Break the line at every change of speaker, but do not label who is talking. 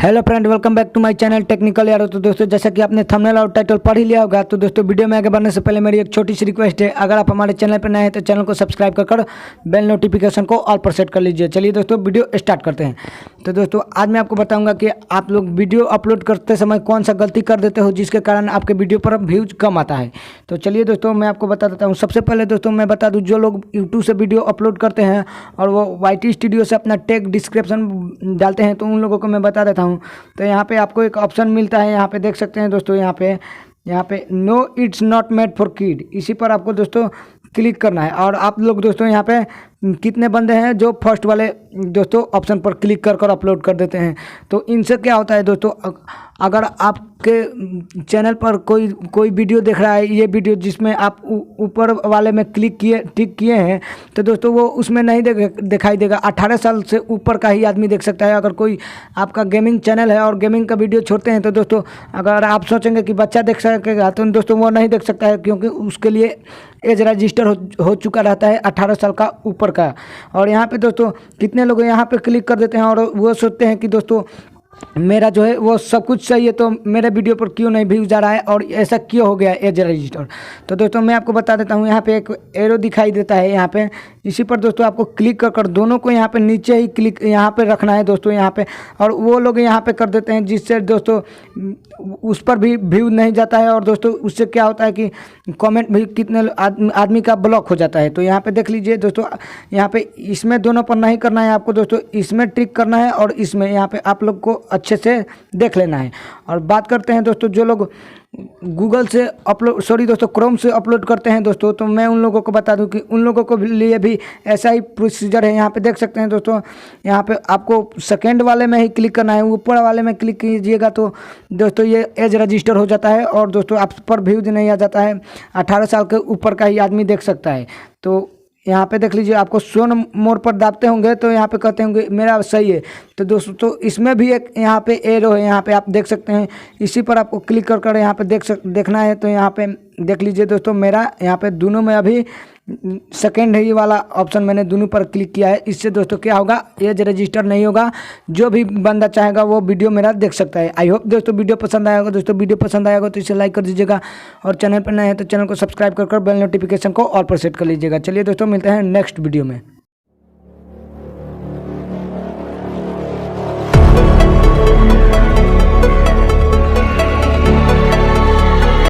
Hello friend, welcome back to my channel technical यारो। तो दोस्तों, जैसा कि आपने थंबनेल और टाइटल पढ़ ही लिया होगा, तो दोस्तों वीडियो में आगे बढ़ने से पहले मेरी एक छोटी सी रिक्वेस्ट है। अगर आप हमारे चैनल पर नए हैं तो चैनल को सब्सक्राइब कर बेल नोटिफिकेशन को ऑल पर सेट कर लीजिए। चलिए दोस्तों, वीडियो स्टार्ट करते हैं। तो दोस्तों, आज मैं आपको बताऊँगा कि आप लोग वीडियो अपलोड करते समय कौन सा गलती कर देते हो जिसके कारण आपके वीडियो पर व्यूज कम आता है। तो चलिए दोस्तों, मैं आपको बता देता हूँ। सबसे पहले दोस्तों मैं बता दूँ, जो लोग यूट्यूब से वीडियो अपलोड करते हैं और वो YT स्टूडियो से अपना टैग डिस्क्रिप्शन डालते हैं, तो उन लोगों को मैं बता देता हूँ। तो यहाँ पे आपको एक ऑप्शन मिलता है, यहाँ पे देख सकते हैं दोस्तों। यहाँ पे no it's not made for kid, इसी पर आपको दोस्तों क्लिक करना है। और आप लोग दोस्तों यहाँ पे कितने बंदे हैं जो फर्स्ट वाले दोस्तों ऑप्शन पर क्लिक कर अपलोड कर देते हैं। तो इनसे क्या होता है दोस्तों, अगर आपके चैनल पर कोई वीडियो देख रहा है, ये वीडियो जिसमें आप ऊपर वाले में टिक किए हैं, तो दोस्तों वो उसमें नहीं दिखाई देगा। 18 साल से ऊपर का ही आदमी देख सकता है। अगर कोई आपका गेमिंग चैनल है और गेमिंग का वीडियो छोड़ते हैं, तो दोस्तों अगर आप सोचेंगे कि बच्चा देख सकेगा, तो दोस्तों वो नहीं देख सकता है, क्योंकि उसके लिए एज रजिस्टर हो चुका रहता है 18 साल का ऊपर का। और यहाँ पे दोस्तों कितने लोग यहाँ पे क्लिक कर देते हैं और वो सोचते हैं कि दोस्तों मेरा जो है वो सब कुछ सही है, तो मेरे वीडियो पर क्यों नहीं व्यूज आ रहा है और ऐसा क्यों हो गया एज रजिस्टर। तो दोस्तों मैं आपको बता देता हूँ, यहाँ पे एक एरो दिखाई देता है यहाँ पे, इसी पर दोस्तों आपको क्लिक कर दोनों को यहाँ पे नीचे ही क्लिक यहाँ पे रखना है दोस्तों यहाँ पे। और वो लोग यहाँ पे कर देते हैं, जिससे दोस्तों उस पर भी व्यू नहीं जाता है। और दोस्तों उससे क्या होता है कि कमेंट भी कितने आदमी का ब्लॉक हो जाता है। तो यहाँ पे देख लीजिए दोस्तों, यहाँ पे इसमें दोनों पर नहीं करना है आपको दोस्तों, इसमें टिक करना है और इसमें यहाँ पे आप लोग को अच्छे से देख लेना है। और बात करते हैं दोस्तों, जो लोग गूगल से दोस्तों क्रोम से अपलोड करते हैं दोस्तों, तो मैं उन लोगों को बता दूं कि उन लोगों को लिए भी ऐसा ही प्रोसीजर है। यहाँ पे देख सकते हैं दोस्तों, यहाँ पे आपको सेकेंड वाले में ही क्लिक करना है, ऊपर वाले में क्लिक कीजिएगा तो दोस्तों ये एज रजिस्टर हो जाता है और दोस्तों आप पर व्यूज नहीं आ जाता है। 18 साल के ऊपर का ही आदमी देख सकता है। तो यहाँ पे देख लीजिए, आपको सोन मोड़ पर दाबते होंगे तो यहाँ पे कहते होंगे मेरा सही है। तो दोस्तों तो इसमें भी एक यहाँ पे एरो है, यहाँ पे आप देख सकते हैं, इसी पर आपको क्लिक कर यहाँ पे देखना है। तो यहाँ पे देख लीजिए दोस्तों, मेरा यहाँ पे दोनों में अभी सेकेंड ही वाला ऑप्शन मैंने दोनों पर क्लिक किया है। इससे दोस्तों क्या होगा, एज रजिस्टर नहीं होगा, जो भी बंदा चाहेगा वो वीडियो मेरा देख सकता है। आई होप दोस्तों वीडियो पसंद आएगा। दोस्तों वीडियो पसंद आएगा तो इसे लाइक कर दीजिएगा और चैनल पर नए हैं तो चैनल को सब्सक्राइब कर बेल नोटिफिकेशन को ऑल पर सेट कर लीजिएगा। चलिए दोस्तों, मिलते हैं नेक्स्ट वीडियो में।